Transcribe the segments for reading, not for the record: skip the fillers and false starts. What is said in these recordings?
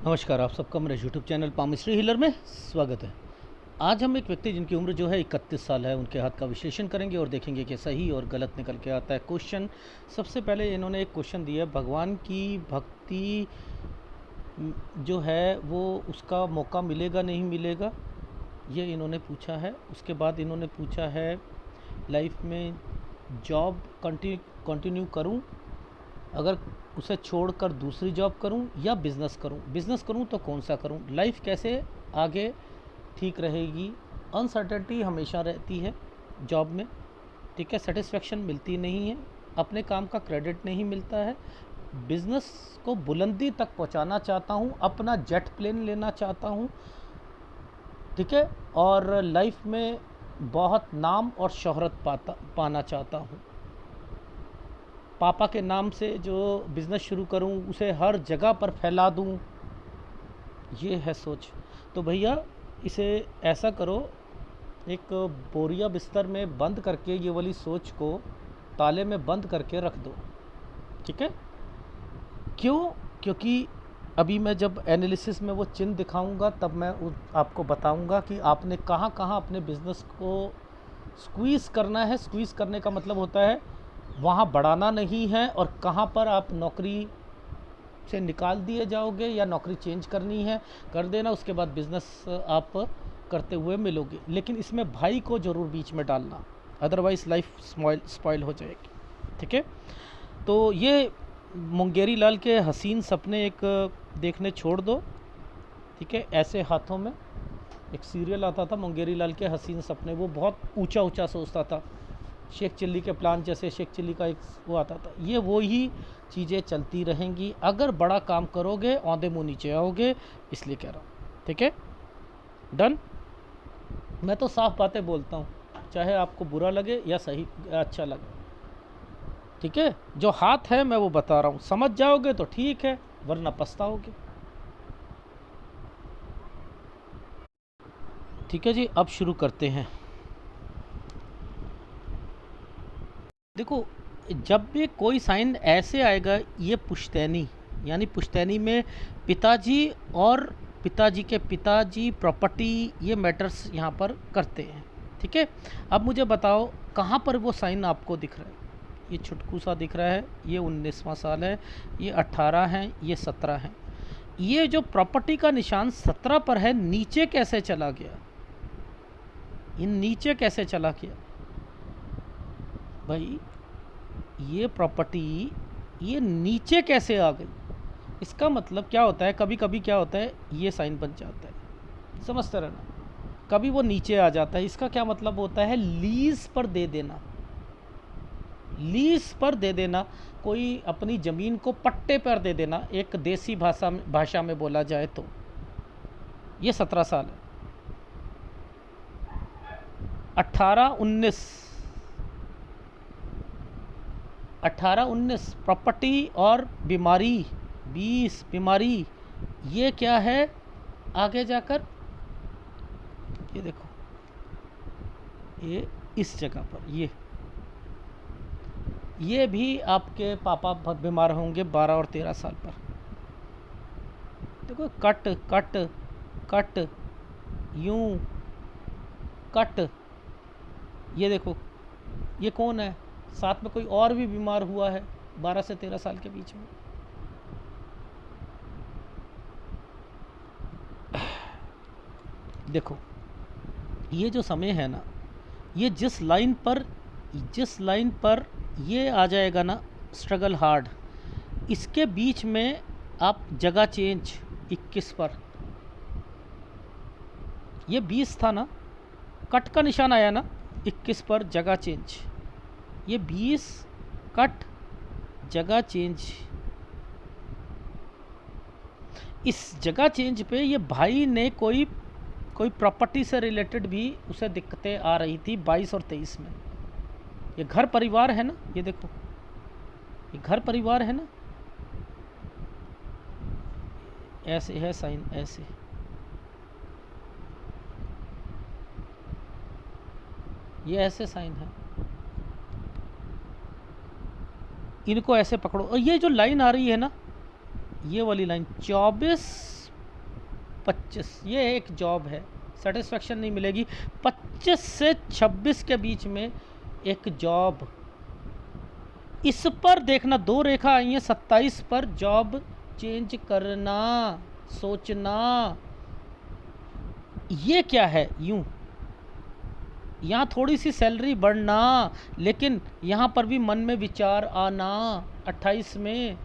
नमस्कार, आप सबका मेरे यूट्यूब चैनल पामिस्ट्री हीलर में स्वागत है। आज हम एक व्यक्ति जिनकी उम्र जो है 31 साल है, उनके हाथ का विश्लेषण करेंगे और देखेंगे कि सही और गलत निकल के आता है। क्वेश्चन सबसे पहले इन्होंने एक क्वेश्चन दिया, भगवान की भक्ति जो है वो उसका मौका मिलेगा नहीं मिलेगा, ये इन्होंने पूछा है। उसके बाद इन्होंने पूछा है लाइफ में जॉब कंटिन्यू करूं, अगर उसे छोड़कर दूसरी जॉब करूं या बिज़नेस करूं तो कौन सा करूं, लाइफ कैसे आगे ठीक रहेगी। अनसर्टेनिटी हमेशा रहती है जॉब में, ठीक है, सेटिस्फेक्शन मिलती नहीं है, अपने काम का क्रेडिट नहीं मिलता है। बिज़नेस को बुलंदी तक पहुंचाना चाहता हूं, अपना जेट प्लेन लेना चाहता हूं, ठीक है, और लाइफ में बहुत नाम और शोहरत पाना चाहता हूं। पापा के नाम से जो बिज़नेस शुरू करूं उसे हर जगह पर फैला दूं, ये है सोच। तो भैया इसे ऐसा करो, एक बोरिया बिस्तर में बंद करके ये वाली सोच को ताले में बंद करके रख दो, ठीक है। क्यों? क्योंकि अभी मैं जब एनालिसिस में वो चिन्ह दिखाऊंगा तब मैं आपको बताऊंगा कि आपने कहाँ कहाँ अपने बिज़नेस को स्क्वीज़ करना है। स्क्वीज़ करने का मतलब होता है वहाँ बढ़ाना नहीं है, और कहाँ पर आप नौकरी से निकाल दिए जाओगे या नौकरी चेंज करनी है कर देना, उसके बाद बिज़नेस आप करते हुए मिलोगे। लेकिन इसमें भाई को ज़रूर बीच में डालना, अदरवाइज़ लाइफ स्पॉइल हो जाएगी, ठीक है। तो ये मुंगेरी लाल के हसीन सपने एक देखने छोड़ दो, ठीक है। ऐसे हाथों में एक सीरियल आता था मुंगेरी लाल के हसीन सपने, वो बहुत ऊंचा ऊंचा सोचता था, शेख चिल्ली के प्लान जैसे शेख चिल्ली का एक वो आता था। ये वही चीज़ें चलती रहेंगी, अगर बड़ा काम करोगे औंधे मुँह नीचे आओगे, इसलिए कह रहा हूँ, ठीक है। डन। मैं तो साफ बातें बोलता हूँ, चाहे आपको बुरा लगे या सही अच्छा लगे, ठीक है। जो हाथ है मैं वो बता रहा हूँ, समझ जाओगे तो ठीक है, वरना पछताओगे, ठीक है जी। अब शुरू करते हैं। देखो, जब भी कोई साइन ऐसे आएगा, ये पुश्तैनी यानी पुश्तैनी में पिताजी और पिताजी के पिताजी प्रॉपर्टी, ये मैटर्स यहाँ पर करते हैं, ठीक है। अब मुझे बताओ कहाँ पर वो साइन आपको दिख रहा है। ये छुटकू सा दिख रहा है, ये 19वां साल है, ये 18 है, ये 17 है। ये जो प्रॉपर्टी का निशान 17 पर है, नीचे कैसे चला गया, इन नीचे कैसे चला गया भाई, ये प्रॉपर्टी ये नीचे कैसे आ गई। इसका मतलब क्या होता है, कभी कभी क्या होता है, ये साइन बन जाता है, समझते रहना, कभी वो नीचे आ जाता है। इसका क्या मतलब होता है, लीज पर दे देना, लीज पर दे देना, कोई अपनी ज़मीन को पट्टे पर दे देना, एक देसी भाषा में बोला जाए तो। ये 17 साल है। 18 19 प्रॉपर्टी और बीमारी, 20 बीमारी, ये क्या है आगे जाकर, ये देखो, ये इस जगह पर ये भी आपके पापा बहुत बीमार होंगे 12 और 13 साल पर। देखो, कट कट कट, यूं कट, ये देखो, ये कौन है, साथ में कोई और भी बीमार हुआ है 12 से 13 साल के बीच में। देखो, ये जो समय है ना, ये जिस लाइन पर ये आ जाएगा ना, स्ट्रगल हार्ड, इसके बीच में आप जगह चेंज 21 पर, ये 20 था ना, कट का निशान आया ना, 21 पर जगह चेंज, ये 20 कट जगह चेंज। इस जगह चेंज पे ये भाई ने कोई प्रॉपर्टी से रिलेटेड भी उसे दिक्कतें आ रही थी 22 और 23 में। ये घर परिवार है ना, ये देखो, ये घर परिवार है ना, ऐसे है साइन, ऐसे, ये ऐसे साइन है, इनको ऐसे पकड़ो। और ये जो लाइन आ रही है ना, ये वाली लाइन 24 25, ये एक जॉब है, सेटिस्फेक्शन नहीं मिलेगी। 25 से 26 के बीच में एक जॉब, इस पर देखना 2 रेखा आई हैं, 27 पर जॉब चेंज करना, सोचना। ये क्या है, यूं यहाँ थोड़ी सी सैलरी बढ़ना, लेकिन यहाँ पर भी मन में विचार आना। 28 में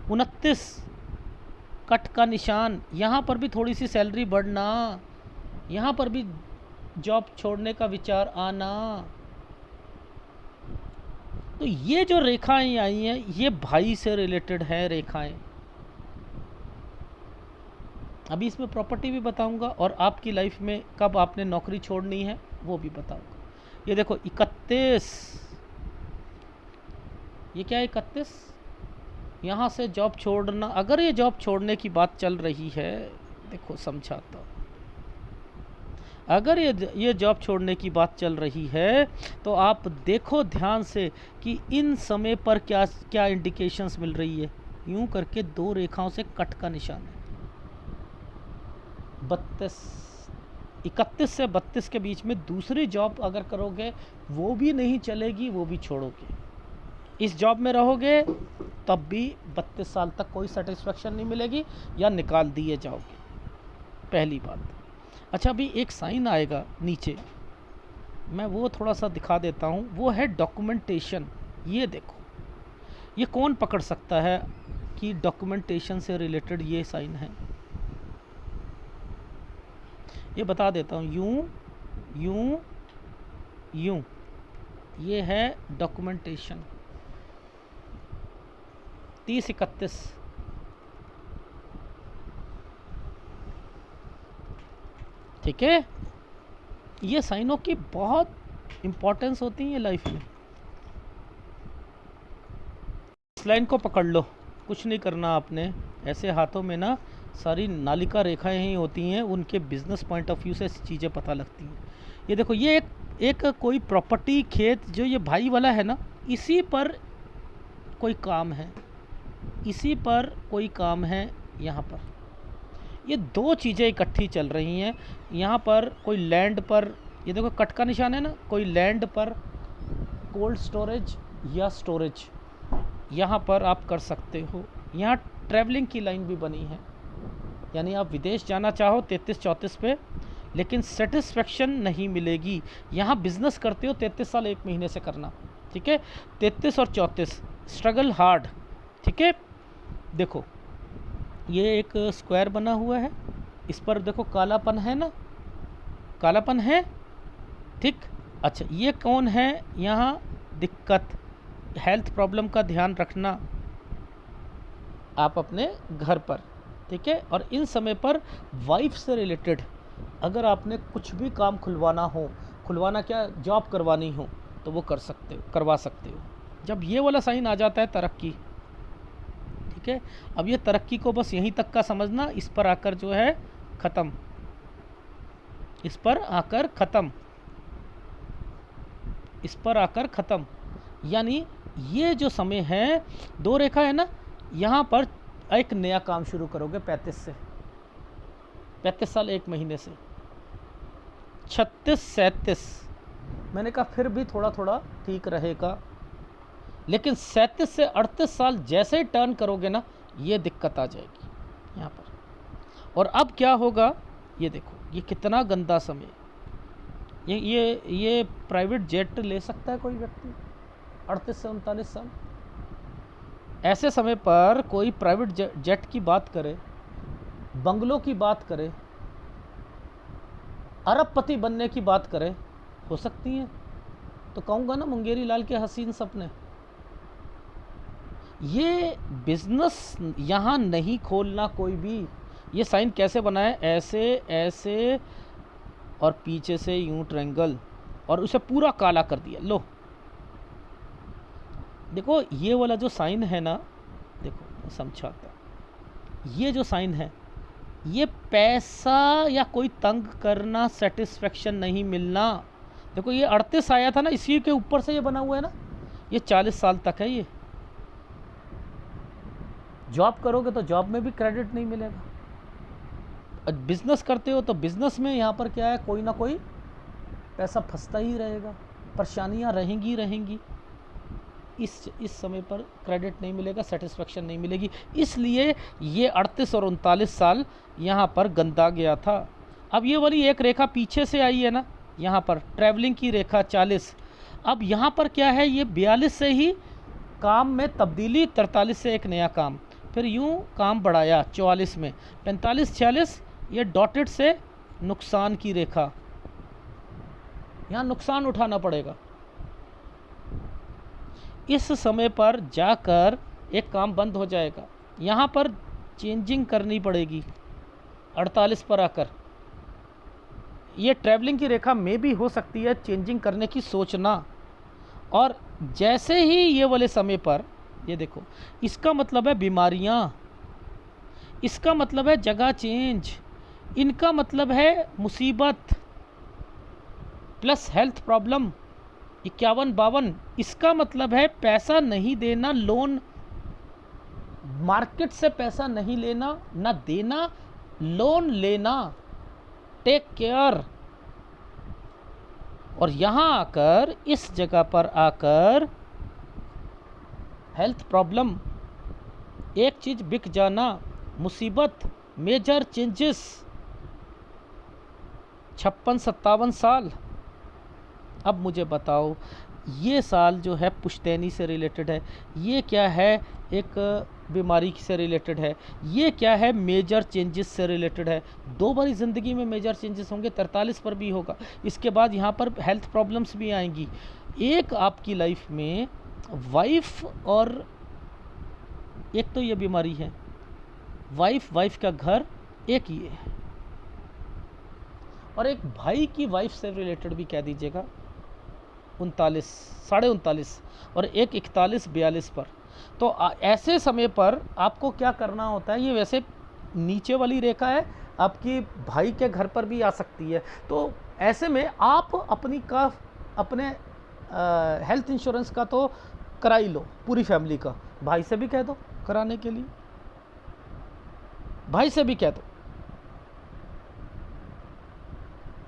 29 कट का निशान, यहाँ पर भी थोड़ी सी सैलरी बढ़ना, यहाँ पर भी जॉब छोड़ने का विचार आना। तो ये जो रेखाएं आई हैं ये भाई से रिलेटेड है रेखाएं। अभी इसमें प्रॉपर्टी भी बताऊंगा और आपकी लाइफ में कब आपने नौकरी छोड़नी है वो भी बताऊंगा। ये देखो 31, ये क्या है 31, यहाँ से जॉब छोड़ना। अगर ये जॉब छोड़ने की बात चल रही है, देखो समझाता हूँ, अगर ये जॉब छोड़ने की बात चल रही है तो आप देखो ध्यान से कि इन समय पर क्या क्या इंडिकेशंस मिल रही है। यूं करके 2 रेखाओं से कट का निशान है। 31 से 32 के बीच में दूसरी जॉब अगर करोगे वो भी नहीं चलेगी, वो भी छोड़ोगे। इस जॉब में रहोगे तब भी 32 साल तक कोई सेटिस्फेक्शन नहीं मिलेगी या निकाल दिए जाओगे, पहली बात। अच्छा, अभी एक साइन आएगा नीचे, मैं वो थोड़ा सा दिखा देता हूँ, वो है डॉक्यूमेंटेशन। ये देखो, ये कौन पकड़ सकता है कि डॉक्यूमेंटेशन से रिलेटेड ये साइन है। ये बता देता हूँ, यूं यूं यूं, ये है डॉक्यूमेंटेशन। 30-31, ठीक है। ये साइनों की बहुत इंपॉर्टेंस होती है लाइफ में। इस लाइन को पकड़ लो, कुछ नहीं करना आपने, ऐसे हाथों में ना सारी नालिका रेखाएं ही होती हैं, उनके बिजनेस पॉइंट ऑफ व्यू से चीज़ें पता लगती हैं। ये देखो, ये एक कोई प्रॉपर्टी, खेत, जो ये भाई वाला है ना, इसी पर कोई काम है, इसी पर कोई काम है। यहाँ पर ये 2 चीज़ें इकट्ठी चल रही हैं। यहाँ पर कोई लैंड पर, ये देखो कट का निशान है ना, कोई लैंड पर कोल्ड स्टोरेज या स्टोरेज यहाँ पर आप कर सकते हो। यहाँ ट्रैवलिंग की लाइन भी बनी है, यानी आप विदेश जाना चाहो 33-34 पे, लेकिन सेटिस्फेक्शन नहीं मिलेगी। यहाँ बिजनेस करते हो 33 साल 1 महीने से करना, ठीक है। 33 और 34 स्ट्रगल हार्ड, ठीक है। देखो ये एक स्क्वायर बना हुआ है, इस पर देखो कालापन है ना, कालापन है, ठीक। अच्छा, ये कौन है, यहाँ दिक्कत, हेल्थ प्रॉब्लम का ध्यान रखना आप अपने घर पर, ठीक है। और इन समय पर वाइफ से रिलेटेड अगर आपने कुछ भी काम खुलवाना हो, खुलवाना क्या, जॉब करवानी हो, तो वो कर सकते हो, करवा सकते हो। जब ये वाला साइन आ जाता है तरक्की, ठीक है। अब ये तरक्की को बस यहीं तक का समझना, इस पर आकर जो है ख़त्म, इस पर आकर ख़त्म, इस पर आकर ख़त्म। यानी ये जो समय है, 2 रेखा है ना, यहाँ पर एक नया काम शुरू करोगे 35 से, 35 साल 1 महीने से। 36-37 मैंने कहा फिर भी थोड़ा थोड़ा ठीक रहेगा, लेकिन 37 से 38 साल जैसे ही टर्न करोगे ना, ये दिक्कत आ जाएगी यहाँ पर। और अब क्या होगा, ये देखो, ये कितना गंदा समय। ये प्राइवेट जेट ले सकता है कोई व्यक्ति 38 से 39 साल। ऐसे समय पर कोई प्राइवेट जेट की बात करे, बंगलों की बात करे, अरबपति बनने की बात करे, हो सकती है तो कहूँगा ना, मुंगेरी लाल के हसीन सपने। ये बिजनेस यहाँ नहीं खोलना कोई भी। ये साइन कैसे बनाए, ऐसे ऐसे और पीछे से यूं ट्रायंगल, और उसे पूरा काला कर दिया। लो देखो, ये वाला जो साइन है ना, देखो समझाता, ये जो साइन है, ये पैसा या कोई तंग करना, सेटिस्फेक्शन नहीं मिलना। देखो ये 38 आया था ना, इसी के ऊपर से ये बना हुआ है ना, ये 40 साल तक है। ये जॉब करोगे तो जॉब में भी क्रेडिट नहीं मिलेगा, बिज़नेस करते हो तो बिज़नेस में यहाँ पर क्या है, कोई ना कोई पैसा फंसता ही रहेगा, परेशानियाँ रहेंगी रहेंगी। इस समय पर क्रेडिट नहीं मिलेगा, सेटिस्फेक्शन नहीं मिलेगी, इसलिए ये 38 और 39 साल यहाँ पर गंदा गया था। अब ये वाली एक रेखा पीछे से आई है ना, यहाँ पर ट्रैवलिंग की रेखा 40। अब यहाँ पर क्या है, ये 42 से ही काम में तब्दीली, 43 से एक नया काम, फिर यूँ काम बढ़ाया 44 में, 45 46 ये डॉटेड से नुकसान की रेखा, यहाँ नुकसान उठाना पड़ेगा। इस समय पर जाकर एक काम बंद हो जाएगा, यहाँ पर चेंजिंग करनी पड़ेगी 48 पर आकर। ये ट्रैवलिंग की रेखा में भी हो सकती है चेंजिंग करने की सोचना। और जैसे ही ये वाले समय पर, ये देखो, इसका मतलब है बीमारियाँ, इसका मतलब है जगह चेंज, इनका मतलब है मुसीबत प्लस हेल्थ प्रॉब्लम 51-52, इसका मतलब है पैसा नहीं देना, लोन, मार्केट से पैसा नहीं लेना, ना देना, लोन लेना, टेक केयर। और यहाँ आकर, इस जगह पर आकर हेल्थ प्रॉब्लम, एक चीज़ बिक जाना, मुसीबत, मेजर चेंजेस। 56-57 साल। अब मुझे बताओ, ये साल जो है पुश्तैनी से रिलेटेड है, ये क्या है, एक बीमारी से रिलेटेड है, ये क्या है, मेजर चेंजेस से रिलेटेड है। 2 बारी ज़िंदगी में मेजर चेंजेस होंगे, 43 पर भी होगा। इसके बाद यहाँ पर हेल्थ प्रॉब्लम्स भी आएंगी। एक आपकी लाइफ में वाइफ, और एक तो ये बीमारी है, वाइफ का घर, एक ये है, और एक भाई की वाइफ से रिलेटेड भी कह दीजिएगा 39, 39.5, और एक 41-42 पर। तो ऐसे समय पर आपको क्या करना होता है, ये वैसे नीचे वाली रेखा है, आपकी भाई के घर पर भी आ सकती है। तो ऐसे में आप अपने हेल्थ इंश्योरेंस का तो करा ही लो, पूरी फैमिली का। भाई से भी कह दो कराने के लिए, भाई से भी कह दो।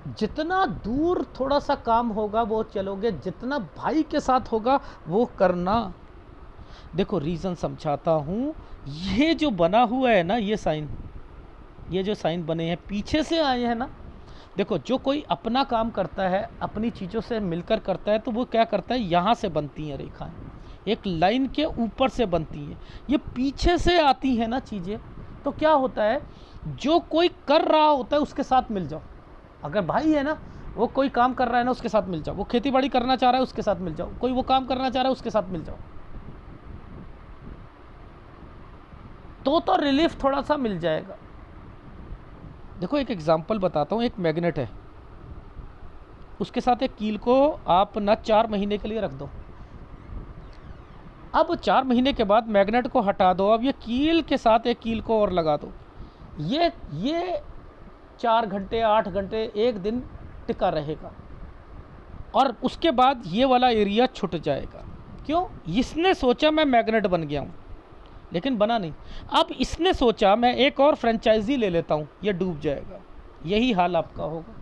जितना दूर थोड़ा सा काम होगा वो चलोगे, जितना भाई के साथ होगा वो करना। देखो रीज़न समझाता हूँ, ये जो बना हुआ है ना, ये साइन, ये जो साइन बने हैं पीछे से आए हैं ना, देखो जो कोई अपना काम करता है, अपनी चीज़ों से मिलकर करता है, तो वो क्या करता है, यहाँ से बनती हैं रेखाएं, एक लाइन के ऊपर से बनती हैं। ये पीछे से आती हैं ना चीज़ें, तो क्या होता है, जो कोई कर रहा होता है उसके साथ मिल जाओ। अगर भाई है ना, वो कोई काम कर रहा है ना, उसके साथ मिल जाओ। वो खेती बाड़ी करना चाह रहा है, उसके साथ मिल जाओ। कोई वो काम करना चाह रहा है, उसके साथ मिल जाओ, तो रिलीफ थोड़ा सा मिल जाएगा। देखो एक एग्जांपल बताता हूँ, एक मैग्नेट है, उसके साथ एक कील को आप ना 4 महीने के लिए रख दो। अब 4 महीने के बाद मैग्नेट को हटा दो, अब ये कील के साथ एक कील को और लगा दो। ये 4 घंटे 8 घंटे 1 दिन टिका रहेगा, और उसके बाद ये वाला एरिया छूट जाएगा। क्यों? इसने सोचा मैं मैग्नेट बन गया हूँ, लेकिन बना नहीं। अब इसने सोचा मैं एक और फ्रेंचाइजी ले लेता हूँ, ये डूब जाएगा। यही हाल आपका होगा।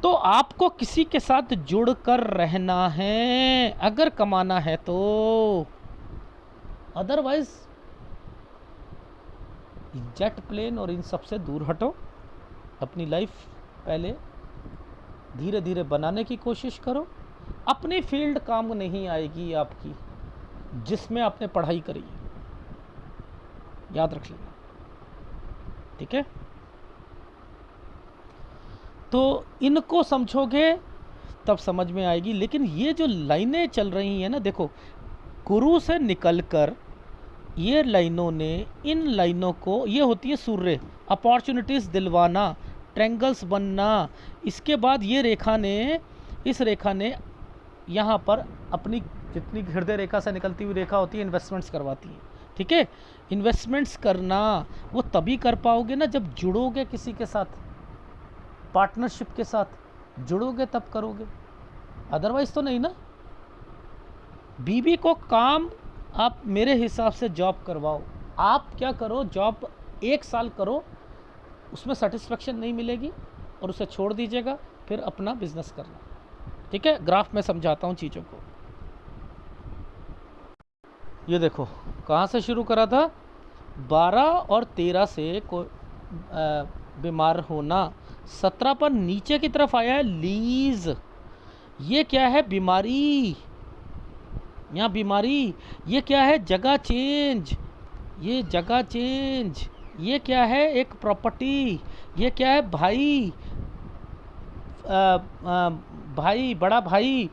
तो आपको किसी के साथ जुड़ कर रहना है अगर कमाना है तो, अदरवाइज जेट प्लेन और इन सब से दूर हटो। अपनी लाइफ पहले धीरे धीरे बनाने की कोशिश करो। अपनी फील्ड काम नहीं आएगी आपकी जिसमें आपने पढ़ाई करी है, याद रख लेना, ठीक है। तो इनको समझोगे तब समझ में आएगी। लेकिन ये जो लाइनें चल रही हैं ना, देखो गुरु से निकलकर ये लाइनों ने, इन लाइनों को, ये होती है सूर्य, अपॉर्चुनिटीज़ दिलवाना, ट्रैंगल्स बनना। इसके बाद ये रेखा ने, इस रेखा ने यहाँ पर अपनी जितनी हृदय रेखा से निकलती हुई रेखा होती है, इन्वेस्टमेंट्स करवाती है, ठीक है। इन्वेस्टमेंट्स करना वो तभी कर पाओगे ना जब जुड़ोगे किसी के साथ, पार्टनरशिप के साथ जुड़ोगे तब करोगे, अदरवाइज़ तो नहीं ना। बीवी को काम आप मेरे हिसाब से जॉब करवाओ। आप क्या करो, जॉब 1 साल करो, उसमें सेटिस्फेक्शन नहीं मिलेगी और उसे छोड़ दीजिएगा, फिर अपना बिजनेस करना। ठीक है, ग्राफ में समझाता हूँ चीज़ों को। ये देखो कहाँ से शुरू करा था, 12 और 13 से कोई बीमार होना, 17 पर नीचे की तरफ आया है लीज। ये क्या है, बीमारी, यहाँ बीमारी। ये क्या है, जगह चेंज, ये जगह चेंज। ये क्या है, एक प्रॉपर्टी। ये क्या है, भाई, भाई, बड़ा भाई,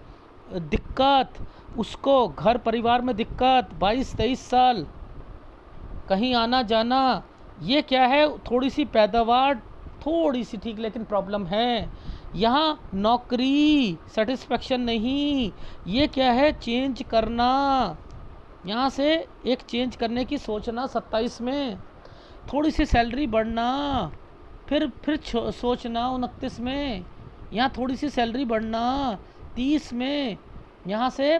दिक्कत, उसको घर परिवार में दिक्कत, 22-23 साल कहीं आना जाना। ये क्या है, थोड़ी सी पैदावार, थोड़ी सी ठीक, लेकिन प्रॉब्लम है। यहाँ नौकरी, सेटिस्फेक्शन नहीं। ये क्या है, चेंज करना, यहाँ से एक चेंज करने की सोचना 27 में, थोड़ी सी सैलरी बढ़ना, फिर सोचना 29 में, यहाँ थोड़ी सी सैलरी बढ़ना 30 में, यहाँ से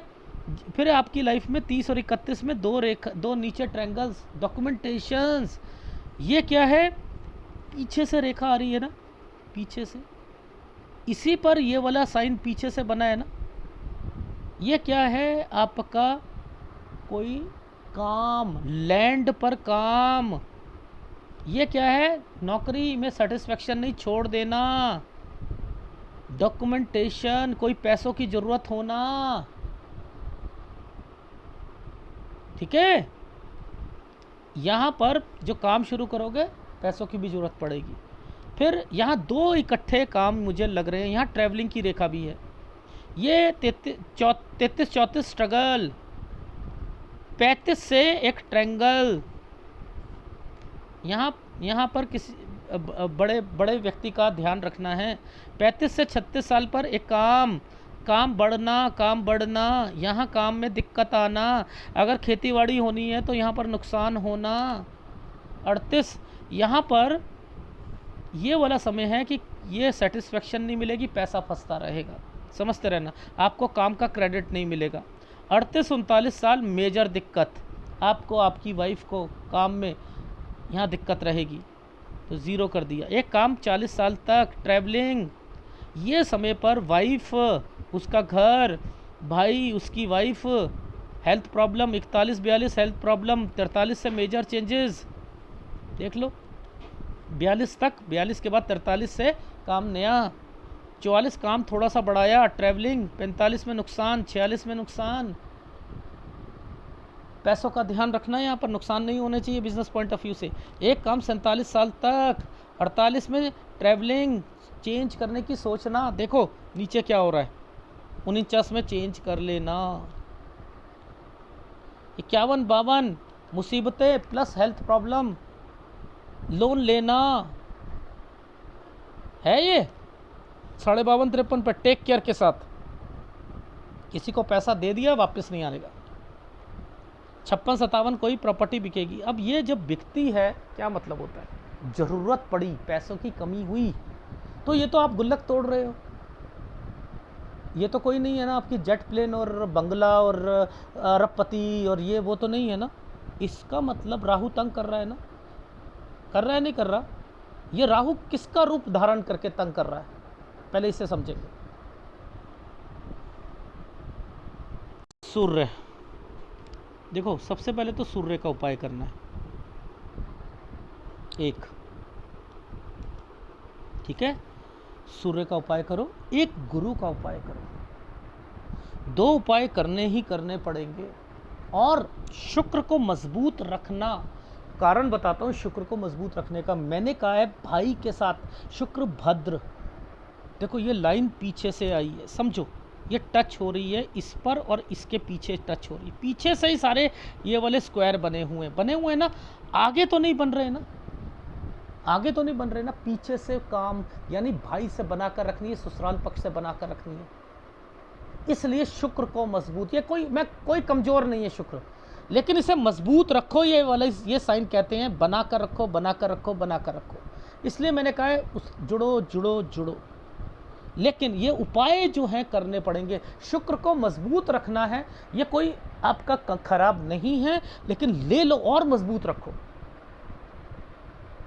फिर आपकी लाइफ में 30 और 31 में दो नीचे ट्रायंगल्स, डॉक्यूमेंटेशंस। ये क्या है, पीछे से रेखा आ रही है ना, पीछे से, इसी पर ये वाला साइन पीछे से बना है ना। ये क्या है, आपका कोई काम, लैंड पर काम। ये क्या है, नौकरी में सेटिस्फेक्शन नहीं, छोड़ देना। डॉक्यूमेंटेशन, कोई पैसों की ज़रूरत होना। ठीक है, यहाँ पर जो काम शुरू करोगे पैसों की भी ज़रूरत पड़ेगी। फिर यहाँ दो इकट्ठे काम मुझे लग रहे हैं, यहाँ ट्रैवलिंग की रेखा भी है। ये 33-34 स्ट्रगल, 35 से एक ट्रायंगल। यहाँ पर किसी बड़े बड़े व्यक्ति का ध्यान रखना है। 35 से 36 साल पर एक काम बढ़ना, यहाँ काम में दिक्कत आना, अगर खेतीबाड़ी होनी है तो यहाँ पर नुकसान होना। 38 यहाँ पर ये वाला समय है कि ये सेटिस्फेक्शन नहीं मिलेगी, पैसा फंसता रहेगा, समझते रहना, आपको काम का क्रेडिट नहीं मिलेगा। 38-39 साल मेजर दिक्कत, आपको, आपकी वाइफ को काम में यहाँ दिक्कत रहेगी, तो ज़ीरो कर दिया। एक काम 40 साल तक ट्रैवलिंग, ये समय पर वाइफ, उसका घर, भाई, उसकी wife, health problem, 41-42 health problem, 43 से मेजर चेंजेस, देख लो 42 तक, 42 के बाद 43 से काम नया, 44 काम थोड़ा सा बढ़ाया, ट्रैवलिंग, 45 में नुकसान, 46 में नुकसान। पैसों का ध्यान रखना है, यहाँ पर नुकसान नहीं होने चाहिए बिजनेस पॉइंट ऑफ व्यू से। एक काम 47 साल तक, 48 में ट्रैवलिंग, चेंज करने की सोचना। देखो नीचे क्या हो रहा है, 49 में चेंज कर लेना। 51-52 मुसीबतें प्लस हेल्थ प्रॉब्लम, लोन लेना है। ये 52-53 पर टेक केयर के साथ, किसी को पैसा दे दिया वापस नहीं आएगा। 56-57 कोई प्रॉपर्टी बिकेगी। अब ये जब बिकती है क्या मतलब होता है, ज़रूरत पड़ी, पैसों की कमी हुई, तो ये तो आप गुल्लक तोड़ रहे हो। ये तो कोई नहीं है ना आपकी जेट प्लेन और बंगला और अरबपति और ये वो तो नहीं है ना। इसका मतलब राहु तंग कर रहा है ना, कर रहा है, नहीं कर रहा। ये राहु किसका रूप धारण करके तंग कर रहा है, पहले इसे समझेंगे। सूर्य, देखो सबसे पहले तो सूर्य का उपाय करना है एक, ठीक है, सूर्य का उपाय करो, एक गुरु का उपाय करो, 2 उपाय करने ही करने पड़ेंगे। और शुक्र को मजबूत रखना, कारण बताता हूँ शुक्र को मजबूत रखने का। मैंने कहा है भाई के साथ शुक्र भद्र, देखो ये लाइन पीछे से आई है, समझो ये टच हो रही है इस पर और इसके पीछे टच हो रही है, पीछे से ही सारे ये वाले स्क्वायर बने हुए हैं ना, आगे तो नहीं बन रहे ना, आगे तो नहीं बन रहे ना, पीछे से काम, यानी भाई से बनाकर रखनी है, ससुराल पक्ष से बनाकर रखनी है। इसलिए शुक्र को मजबूत, ये कोई कमजोर नहीं है शुक्र, लेकिन इसे मजबूत रखो, ये वाला ये साइन कहते हैं बनाकर रखो, बनाकर रखो, बनाकर रखो। इसलिए मैंने कहा है जुड़ो जुड़ो जुड़ो, लेकिन ये उपाय जो हैं करने पड़ेंगे। शुक्र को मजबूत रखना है, ये कोई आपका खराब नहीं है, लेकिन ले लो और मजबूत रखो।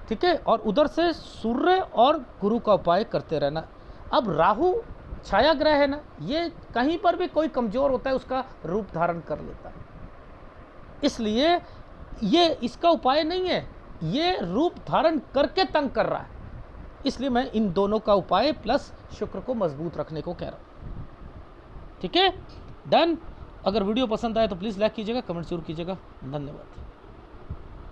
ठीक है, और उधर से सूर्य और गुरु का उपाय करते रहना। अब राहु छाया ग्रह है ना, ये कहीं पर भी कोई कमजोर होता है उसका रूप धारण कर लेता है, इसलिए ये इसका उपाय नहीं है, ये रूप धारण करके तंग कर रहा है। इसलिए मैं इन दोनों का उपाय प्लस शुक्र को मजबूत रखने को कह रहा हूं। ठीक है, डन। अगर वीडियो पसंद आए तो प्लीज़ लाइक कीजिएगा, कमेंट जरूर कीजिएगा। धन्यवाद।